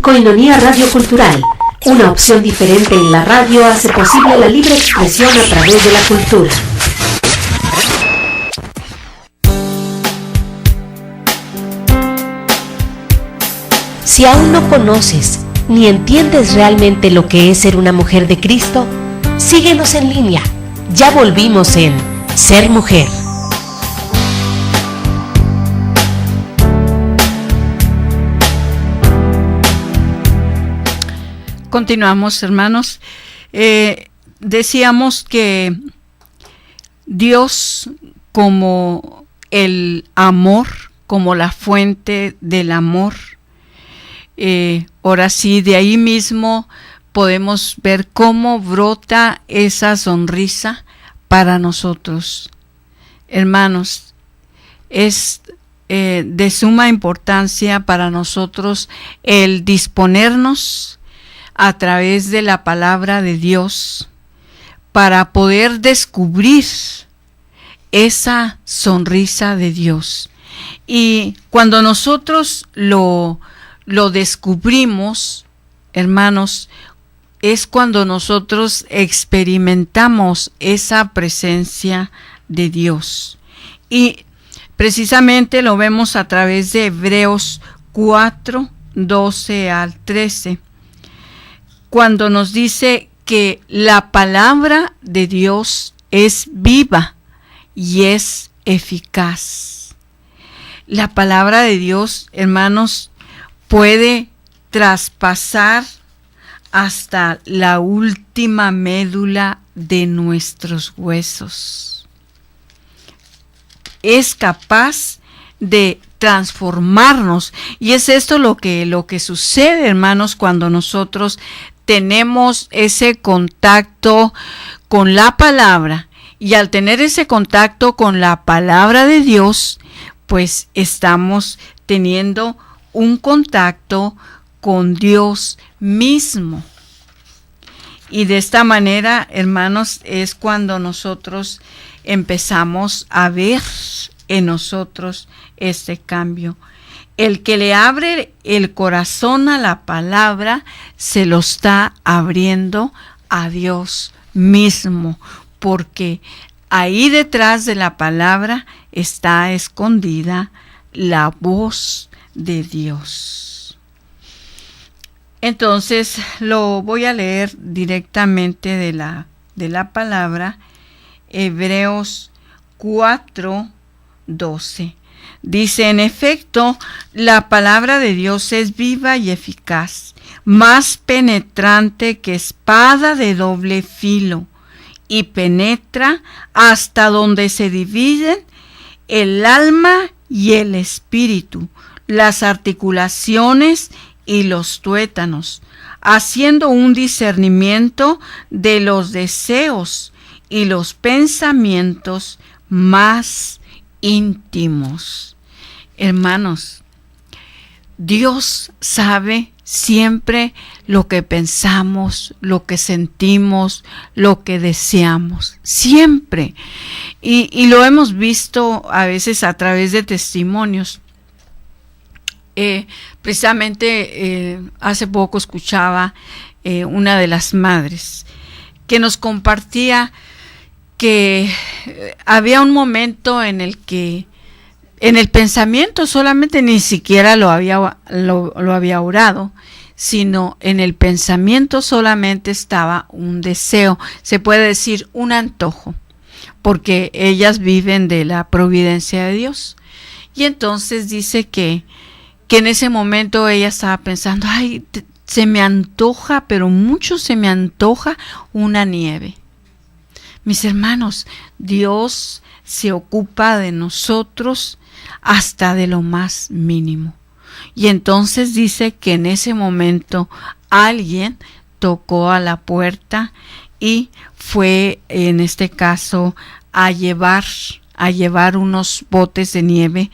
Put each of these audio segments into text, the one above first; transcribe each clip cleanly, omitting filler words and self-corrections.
Koinonia Radio Cultural, una opción diferente en la radio hace posible la libre expresión a través de la cultura. Si aún no conoces ni entiendes realmente lo que es ser una mujer de Cristo, síguenos en línea. Ya volvimos en Ser Mujer. Continuamos, hermanos. Decíamos que Dios, como el amor, como la fuente del amor, ahora sí, de ahí mismo podemos ver cómo brota esa sonrisa para nosotros. Hermanos, es de suma importancia para nosotros el disponernos a través de la palabra de Dios para poder descubrir esa sonrisa de Dios. Y cuando nosotros lo descubrimos, hermanos, es cuando nosotros experimentamos esa presencia de Dios. Y precisamente lo vemos a través de Hebreos 4, 12 al 13, cuando nos dice que la palabra de Dios es viva y es eficaz. La palabra de Dios, hermanos, puede traspasar hasta la última médula de nuestros huesos. Es capaz de transformarnos, y es esto lo que sucede, hermanos, cuando nosotros tenemos ese contacto con la palabra, y al tener ese contacto con la palabra de Dios, pues estamos teniendo un contacto con Dios mismo. Y de esta manera, hermanos, es cuando nosotros empezamos a ver en nosotros este cambio. El que le abre el corazón a la palabra se lo está abriendo a Dios mismo, porque ahí detrás de la palabra está escondida la voz de Dios. Entonces lo voy a leer directamente de la palabra, Hebreos 4, 12. Dice: en efecto, la palabra de Dios es viva y eficaz, más penetrante que espada de doble filo, y penetra hasta donde se dividen el alma y el espíritu, las articulaciones y los tuétanos, haciendo un discernimiento de los deseos y los pensamientos más íntimos. Hermanos, Dios sabe siempre lo que pensamos, lo que sentimos, lo que deseamos, siempre. Y lo hemos visto a veces a través de testimonios. Precisamente hace poco escuchaba una de las madres que nos compartía que había un momento en el que en el pensamiento solamente, ni siquiera lo había orado, sino en el pensamiento solamente estaba un deseo, se puede decir un antojo, porque ellas viven de la providencia de Dios. Y entonces dice que en ese momento ella estaba pensando: ay, se me antoja, pero mucho se me antoja una nieve. Mis hermanos, Dios se ocupa de nosotros hasta de lo más mínimo. Y entonces dice que en ese momento alguien tocó a la puerta y fue, en este caso, a llevar unos botes de nieve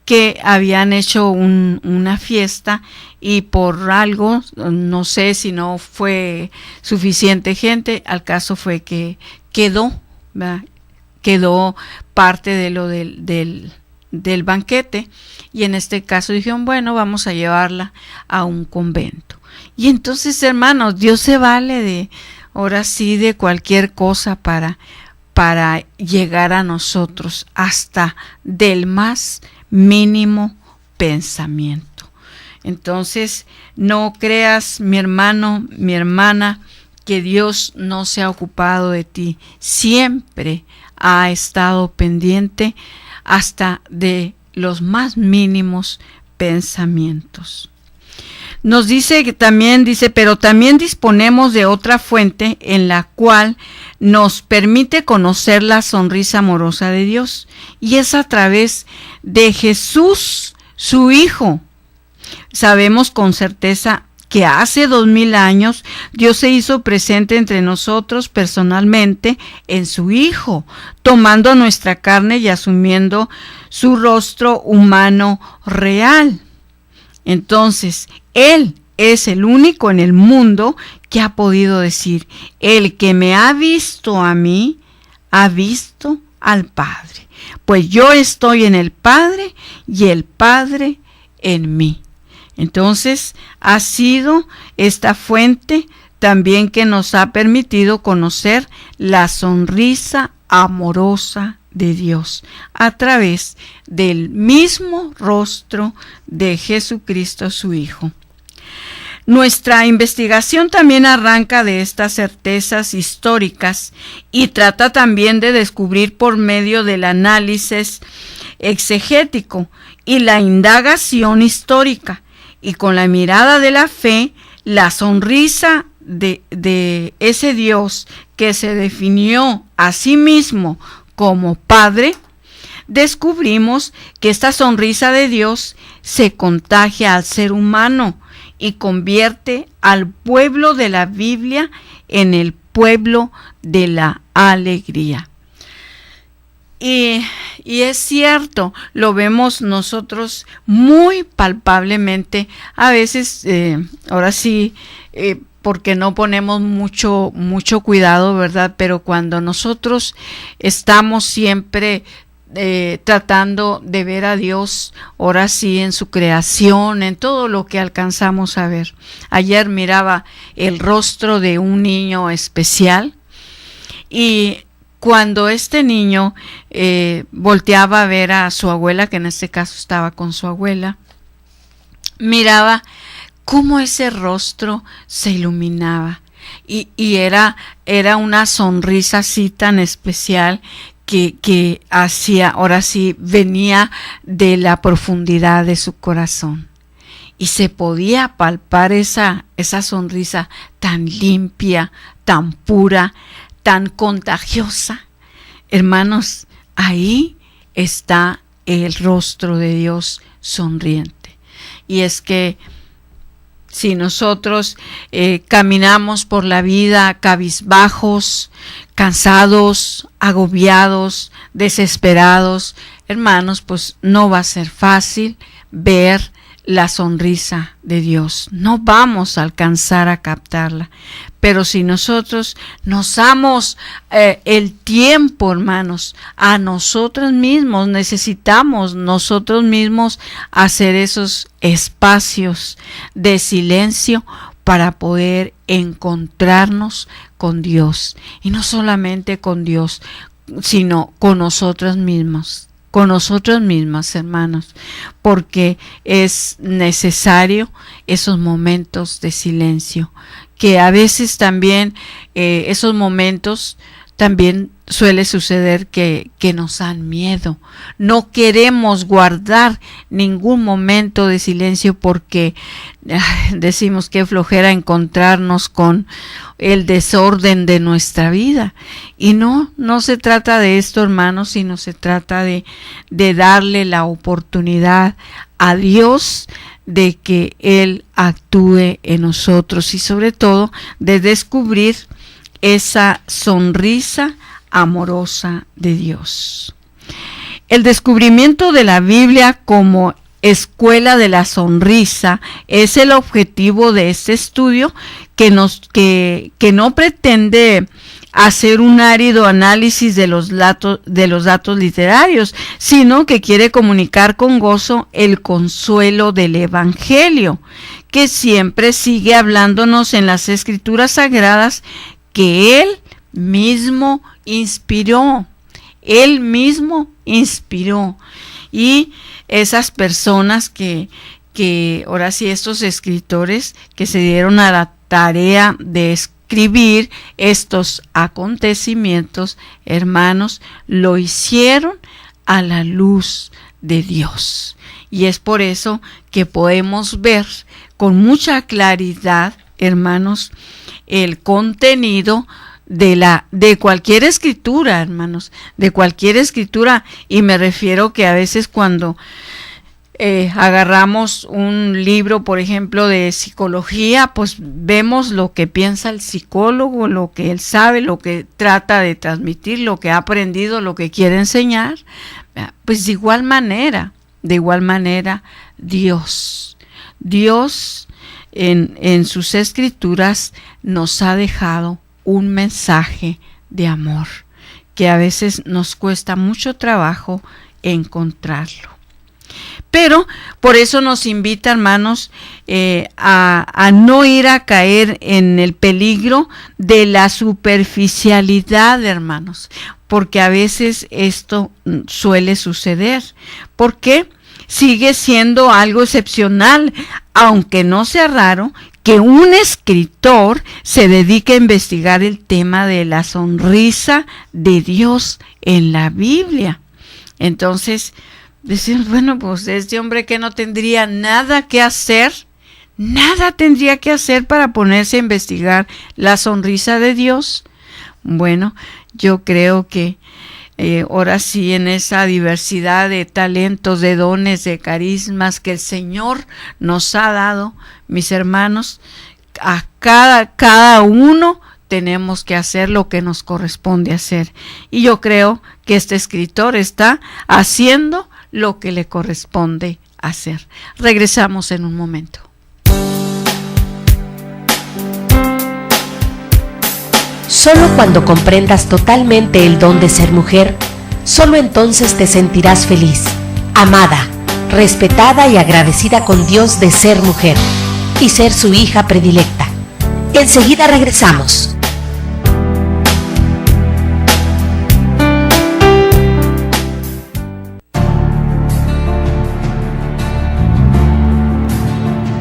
que habían hecho una fiesta, y por algo, no sé si no fue suficiente gente, al caso fue que quedó parte de lo del del banquete, y en este caso dijeron, bueno, vamos a llevarla a un convento. Y entonces, hermanos, Dios se vale de, ahora sí, de cualquier cosa para llegar a nosotros, hasta del más mínimo pensamiento. Entonces, no creas, mi hermano, mi hermana, que Dios no se ha ocupado de ti. Siempre ha estado pendiente hasta de los más mínimos pensamientos. Nos dice que también, pero también disponemos de otra fuente en la cual nos permite conocer la sonrisa amorosa de Dios, y es a través de Jesús, su Hijo. Sabemos con certeza que hace 2000 años Dios se hizo presente entre nosotros personalmente en su Hijo, tomando nuestra carne y asumiendo su rostro humano real. Entonces, Él es el único en el mundo que ha podido decir, el que me ha visto a mí, ha visto al Padre. Pues yo estoy en el Padre y el Padre en mí. Entonces, ha sido esta fuente también que nos ha permitido conocer la sonrisa amorosa de Dios a través del mismo rostro de Jesucristo, su Hijo. Nuestra investigación también arranca de estas certezas históricas y trata también de descubrir por medio del análisis exegético y la indagación histórica, y con la mirada de la fe, la sonrisa de ese Dios que se definió a sí mismo como Padre, descubrimos que esta sonrisa de Dios se contagia al ser humano y convierte al pueblo de la Biblia en el pueblo de la alegría. Y es cierto, lo vemos nosotros muy palpablemente, a veces, ahora sí, porque no ponemos mucho cuidado, ¿verdad? Pero cuando nosotros estamos siempre tratando de ver a Dios, ahora sí, en su creación, en todo lo que alcanzamos a ver. Ayer miraba el rostro de un niño especial, y cuando este niño volteaba a ver a su abuela, que en este caso estaba con su abuela, miraba cómo ese rostro se iluminaba, y era una sonrisa así tan especial que hacía, ahora sí, venía de la profundidad de su corazón, y se podía palpar esa sonrisa tan limpia, tan pura, tan contagiosa. Hermanos, ahí está el rostro de Dios sonriente. Y es que si nosotros caminamos por la vida cabizbajos, cansados, agobiados, desesperados, hermanos, pues no va a ser fácil ver la sonrisa de Dios. No vamos a alcanzar a captarla. Pero si nosotros nos damos el tiempo, hermanos, a nosotros mismos, necesitamos nosotros mismos hacer esos espacios de silencio para poder encontrarnos con Dios. Y no solamente con Dios, sino con nosotros mismos. Con nosotros mismas, hermanos, porque es necesario esos momentos de silencio, que a veces también esos momentos también suele suceder que nos dan miedo. No queremos guardar ningún momento de silencio porque decimos que flojera encontrarnos con el desorden de nuestra vida. Y no se trata de esto, hermanos, sino se trata de darle la oportunidad a Dios de que Él actúe en nosotros, y sobre todo de descubrir esa sonrisa amorosa de Dios. El descubrimiento de la Biblia como Escuela de la Sonrisa es el objetivo de este estudio, que no pretende hacer un árido análisis de los datos literarios, sino que quiere comunicar con gozo el consuelo del Evangelio, que siempre sigue hablándonos en las Escrituras Sagradas que Él mismo inspiró. Y esas personas que ahora sí, estos escritores que se dieron a la tarea de escribir estos acontecimientos, hermanos, lo hicieron a la luz de Dios. Y es por eso que podemos ver con mucha claridad, hermanos, el contenido de cualquier escritura, hermanos, de cualquier escritura. Y me refiero que a veces cuando agarramos un libro, por ejemplo, de psicología, pues vemos lo que piensa el psicólogo, lo que él sabe, lo que trata de transmitir, lo que ha aprendido, lo que quiere enseñar. Pues de igual manera, Dios en sus escrituras nos ha dejado un mensaje de amor que a veces nos cuesta mucho trabajo encontrarlo. Pero por eso nos invita, hermanos, a no ir a caer en el peligro de la superficialidad, hermanos, porque a veces esto suele suceder, porque sigue siendo algo excepcional, aunque no sea raro que un escritor se dedique a investigar el tema de la sonrisa de Dios en la Biblia. Entonces, decir, bueno, pues este hombre que no tendría nada tendría que hacer para ponerse a investigar la sonrisa de Dios. Bueno, yo creo que ahora sí, en esa diversidad de talentos, de dones, de carismas que el Señor nos ha dado, mis hermanos, a cada uno tenemos que hacer lo que nos corresponde hacer. Y yo creo que este escritor está haciendo lo que le corresponde hacer. Regresamos en un momento. Solo cuando comprendas totalmente el don de ser mujer, solo entonces te sentirás feliz, amada, respetada y agradecida con Dios de ser mujer y ser su hija predilecta. Enseguida regresamos.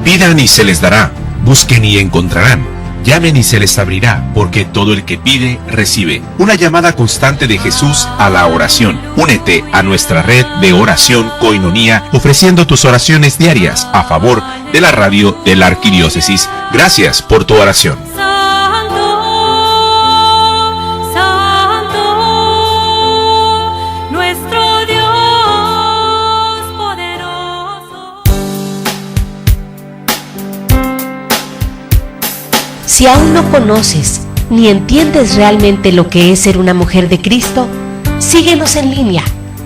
Pidan y se les dará, busquen y encontrarán. Llamen y se les abrirá, porque todo el que pide, recibe. Una llamada constante de Jesús a la oración. Únete a nuestra red de oración Koinonía, ofreciendo tus oraciones diarias a favor de la radio de la Arquidiócesis. Gracias por tu oración. Si aún no conoces ni entiendes realmente lo que es ser una mujer de Cristo, síguenos en línea.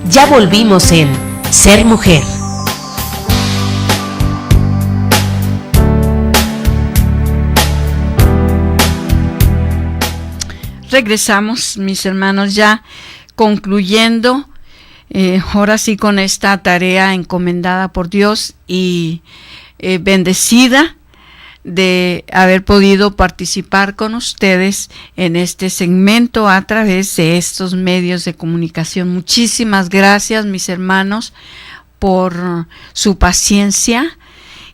Ya volvimos en Ser Mujer. Regresamos, mis hermanos, ya concluyendo, ahora sí con esta tarea encomendada por Dios y bendecida de haber podido participar con ustedes en este segmento a través de estos medios de comunicación. Muchísimas gracias, mis hermanos, por su paciencia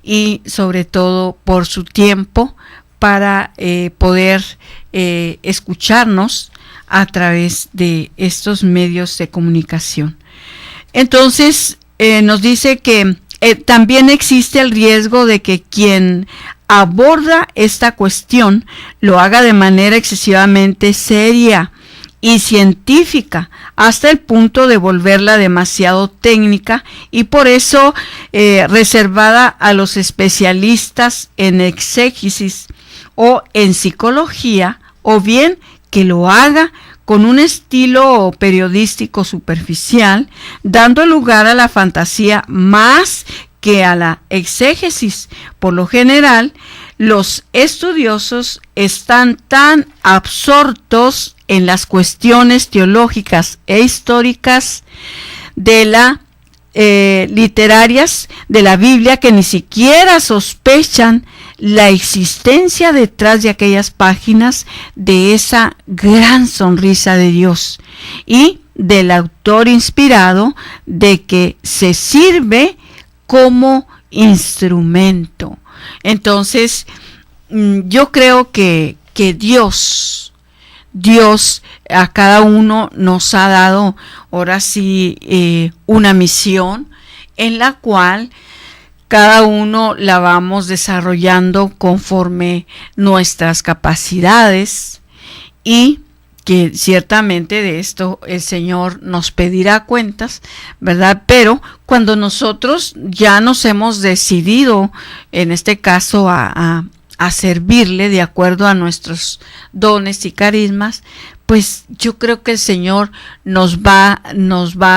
y sobre todo por su tiempo para poder escucharnos a través de estos medios de comunicación. Entonces, nos dice que también existe el riesgo de que quien aborda esta cuestión lo haga de manera excesivamente seria y científica, hasta el punto de volverla demasiado técnica y por eso reservada a los especialistas en exégesis o en psicología, o bien que lo haga con un estilo periodístico superficial, dando lugar a la fantasía más que a la exégesis. Por lo general, los estudiosos están tan absortos en las cuestiones teológicas e históricas de la literarias de la Biblia que ni siquiera sospechan la existencia detrás de aquellas páginas de esa gran sonrisa de Dios y del autor inspirado, de que se sirve como instrumento. Entonces, yo creo que Dios a cada uno nos ha dado ahora sí una misión en la cual cada uno la vamos desarrollando conforme nuestras capacidades, y que ciertamente de esto el Señor nos pedirá cuentas, ¿verdad? Pero cuando nosotros ya nos hemos decidido, en este caso, a servirle de acuerdo a nuestros dones y carismas, pues yo creo que el Señor nos va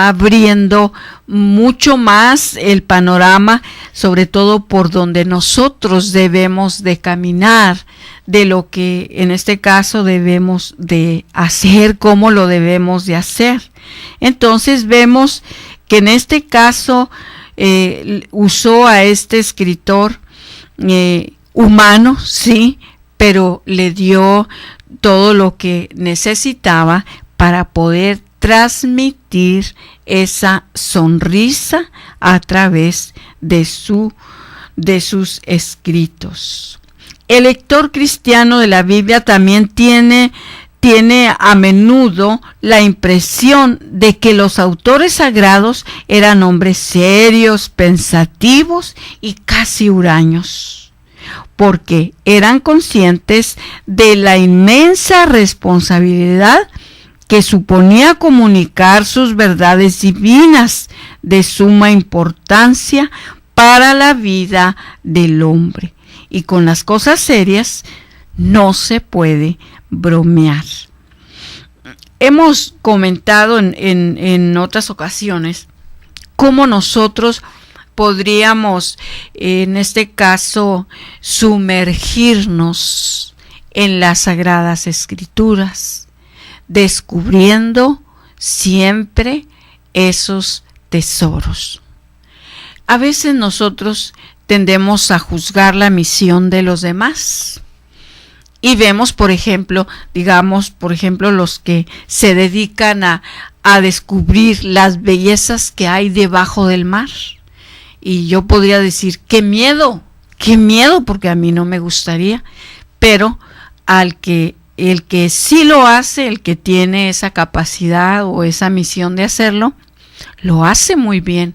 abriendo mucho más el panorama, sobre todo por donde nosotros debemos de caminar, de lo que en este caso debemos de hacer, cómo lo debemos de hacer. Entonces vemos que en este caso usó a este escritor humano, sí, pero le dio todo lo que necesitaba para poder transmitir esa sonrisa a través de sus escritos. El lector cristiano de la Biblia también tiene a menudo la impresión de que los autores sagrados eran hombres serios, pensativos y casi huraños, porque eran conscientes de la inmensa responsabilidad que suponía comunicar sus verdades divinas de suma importancia para la vida del hombre. Y con las cosas serias no se puede bromear. Hemos comentado en otras ocasiones cómo nosotros podríamos, en este caso, sumergirnos en las Sagradas Escrituras, descubriendo siempre esos tesoros. A veces nosotros tendemos a juzgar la misión de los demás y vemos, por ejemplo, los que se dedican a descubrir las bellezas que hay debajo del mar. Y yo podría decir, qué miedo, porque a mí no me gustaría, pero el que sí lo hace, el que tiene esa capacidad o esa misión de hacerlo, lo hace muy bien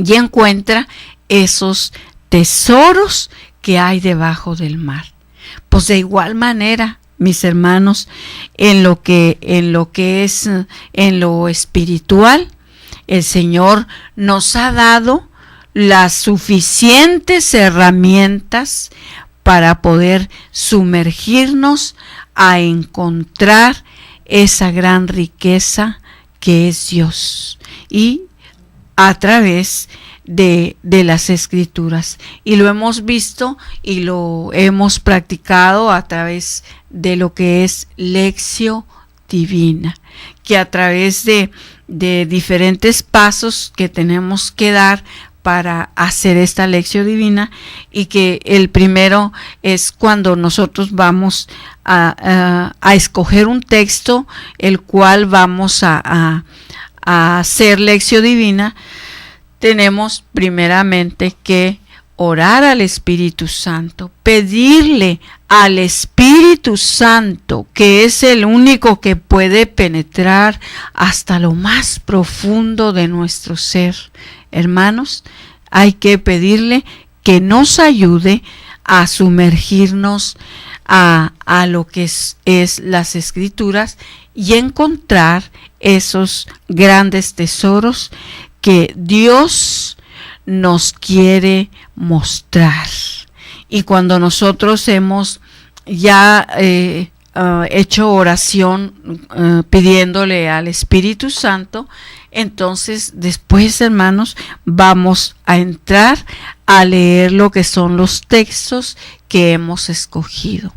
y encuentra esos tesoros que hay debajo del mar. Pues de igual manera, mis hermanos, en lo espiritual, el Señor nos ha dado las suficientes herramientas para poder sumergirnos a encontrar esa gran riqueza que es Dios, y a través de las Escrituras. Y lo hemos visto y lo hemos practicado a través de lo que es Lectio Divina, que a través de diferentes pasos que tenemos que dar para hacer esta lección divina, y que el primero es cuando nosotros vamos a escoger un texto el cual vamos a hacer lección divina. Tenemos primeramente que orar al Espíritu Santo, pedirle al Espíritu Santo, que es el único que puede penetrar hasta lo más profundo de nuestro ser. Hermanos, hay que pedirle que nos ayude a sumergirnos a lo que es las Escrituras y encontrar esos grandes tesoros que Dios nos quiere mostrar. Y cuando nosotros hemos ya hecho oración pidiéndole al Espíritu Santo, entonces después, hermanos, vamos a entrar a leer lo que son los textos que hemos escogido.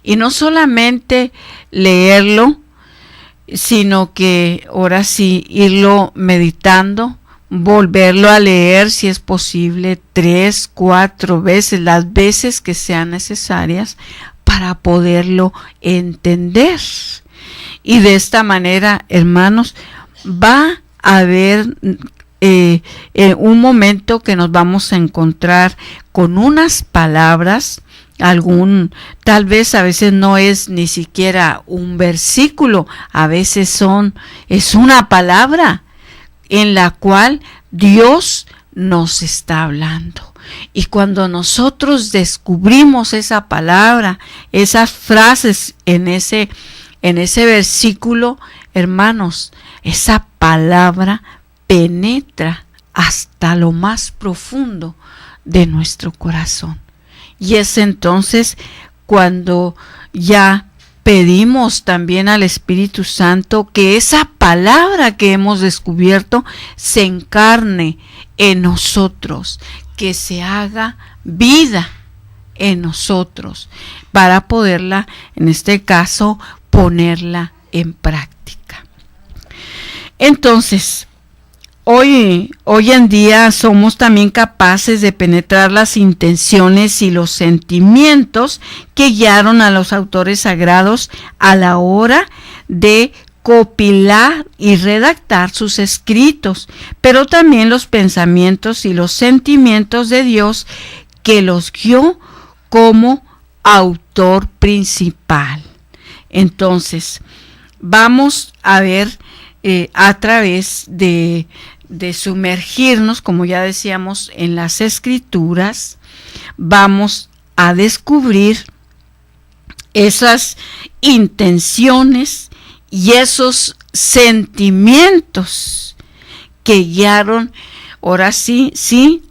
Y no solamente leerlo, sino que ahora sí irlo meditando, volverlo a leer si es posible 3, 4 veces, las veces que sean necesarias para poderlo entender. Y de esta manera, hermanos, va a haber un momento que nos vamos a encontrar con unas palabras, tal vez a veces no es ni siquiera un versículo, a veces es una palabra en la cual Dios nos está hablando. Y cuando nosotros descubrimos esa palabra, esas frases en ese versículo, hermanos, esa palabra penetra hasta lo más profundo de nuestro corazón. Y es entonces cuando ya pedimos también al Espíritu Santo que esa palabra que hemos descubierto se encarne en nosotros, que se haga vida en nosotros, para poderla, en este caso, ponerla en práctica. Entonces, hoy en día somos también capaces de penetrar las intenciones y los sentimientos que guiaron a los autores sagrados a la hora de copilar y redactar sus escritos, pero también los pensamientos y los sentimientos de Dios que los guió como autor principal. Entonces, vamos a ver a través de sumergirnos, como ya decíamos, en las Escrituras, vamos a descubrir esas intenciones y esos sentimientos que guiaron, ahora sí,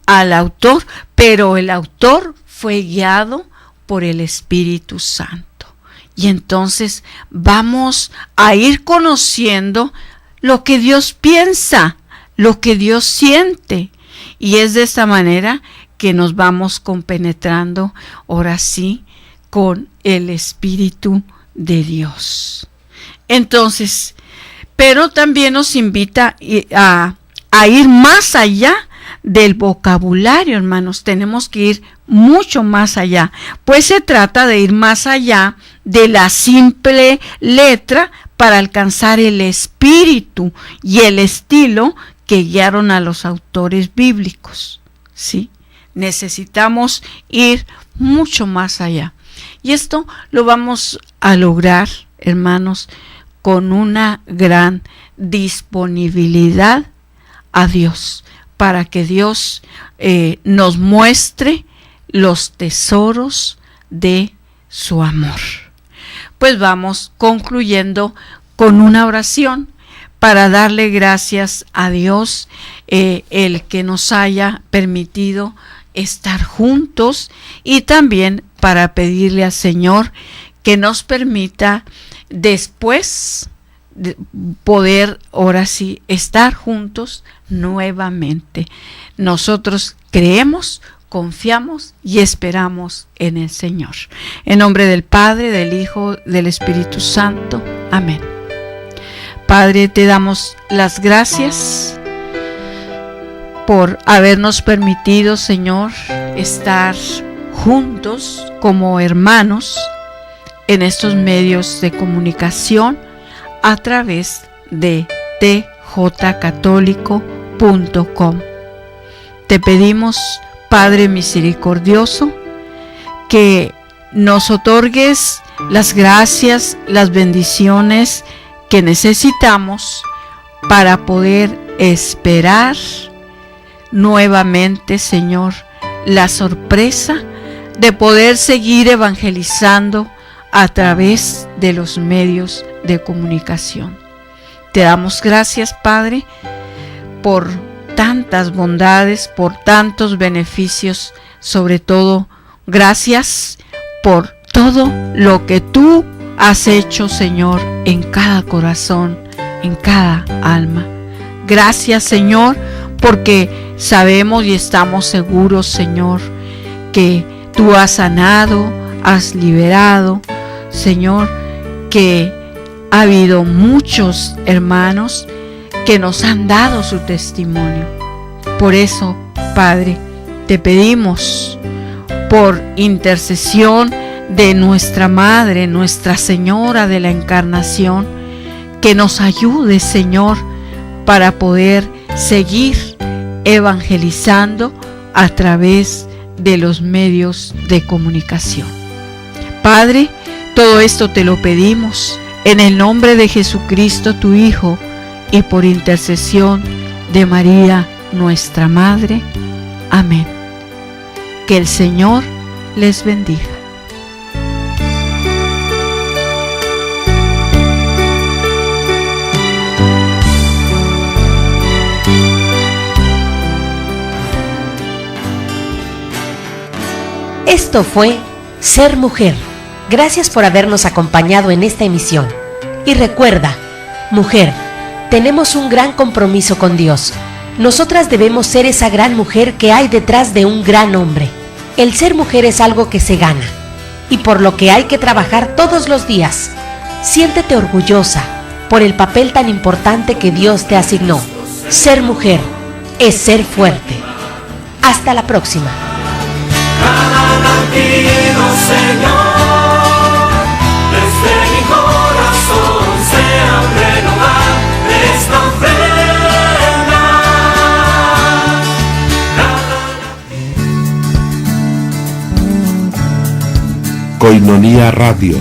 al autor, pero el autor fue guiado por el Espíritu Santo. Y entonces vamos a ir conociendo lo que Dios piensa, lo que Dios siente. Y es de esta manera que nos vamos compenetrando, ahora sí, con el Espíritu de Dios. Entonces, pero también nos invita a ir más allá del vocabulario, hermanos. Tenemos que ir mucho más allá, pues se trata de ir más allá de la simple letra para alcanzar el espíritu y el estilo que guiaron a los autores bíblicos, ¿sí? Necesitamos ir mucho más allá. Y esto lo vamos a lograr, hermanos, con una gran disponibilidad a Dios, para que Dios nos muestre los tesoros de su amor. Pues vamos concluyendo con una oración para darle gracias a Dios, el que nos haya permitido estar juntos, y también para pedirle al Señor que nos permita después de poder ahora sí estar juntos nuevamente. Nosotros creemos, confiamos y esperamos en el Señor. En nombre del Padre, del Hijo, del Espíritu Santo. Amén. Padre, te damos las gracias por habernos permitido, Señor, estar juntos como hermanos en estos medios de comunicación a través de tjcatólico.com. Te pedimos, Padre misericordioso, que nos otorgues las gracias, las bendiciones que necesitamos para poder esperar nuevamente, Señor, la sorpresa de poder seguir evangelizando a través de los medios de comunicación. Te damos gracias, Padre, por tantas bondades, por tantos beneficios, sobre todo, gracias por todo lo que tú has hecho, Señor, en cada corazón, en cada alma. Gracias, Señor, porque sabemos y estamos seguros, Señor, que tú has sanado, has liberado, Señor, que ha habido muchos hermanos que nos han dado su testimonio. Por eso, Padre, te pedimos por intercesión de nuestra Madre, Nuestra Señora de la Encarnación, que nos ayude, Señor, para poder seguir evangelizando a través de los medios de comunicación. Padre, todo esto te lo pedimos en el nombre de Jesucristo, tu Hijo, y por intercesión de María, nuestra Madre. Amén. Que el Señor les bendiga. Esto fue Ser Mujer. Gracias por habernos acompañado en esta emisión. Y recuerda, mujer, tenemos un gran compromiso con Dios. Nosotras debemos ser esa gran mujer que hay detrás de un gran hombre. El ser mujer es algo que se gana y por lo que hay que trabajar todos los días. Siéntete orgullosa por el papel tan importante que Dios te asignó. Ser mujer es ser fuerte. Hasta la próxima. Cada latido, Señor, desde mi corazón sea renovar esta ofrenda. Koinonia Radio,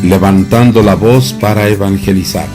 levantando la voz para evangelizar.